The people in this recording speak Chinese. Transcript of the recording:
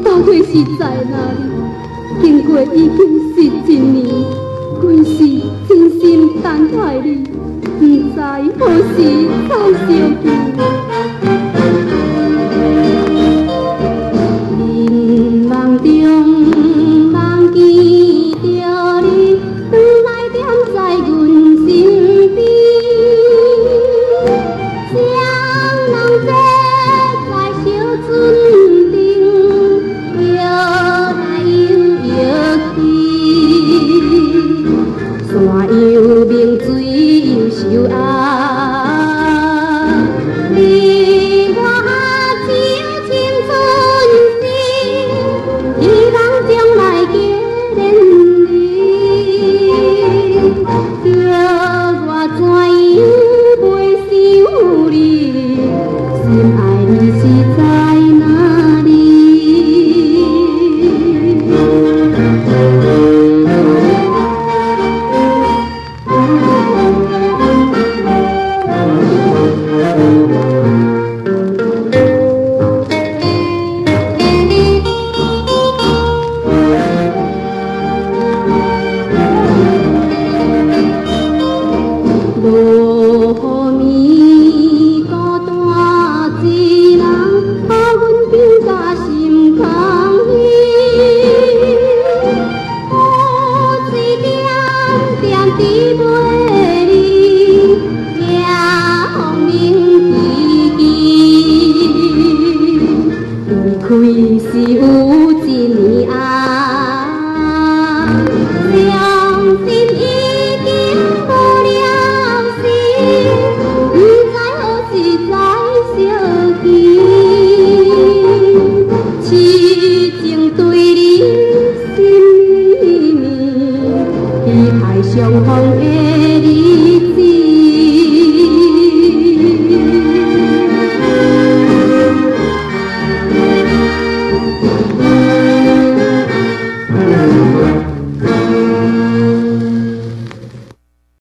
到底是在哪里？经过已经11年，阮是真心等待你，不知何时才相见。眠梦中梦见着你，不来点在阮身边，双人坐在小船顶，摇来摇去，山又明，水又秀红，你我手青春时，希望将来结连理，叫我怎样袂想你？心爱你是在哪里？落暝孤单一人，把阮冰甲心空虚，雨水点点滴袂离，夜风鸣凄凄，离开是有一年啊，伤心已经无了时，不知何时才相见。痴情对你心绵绵，期待相逢的日。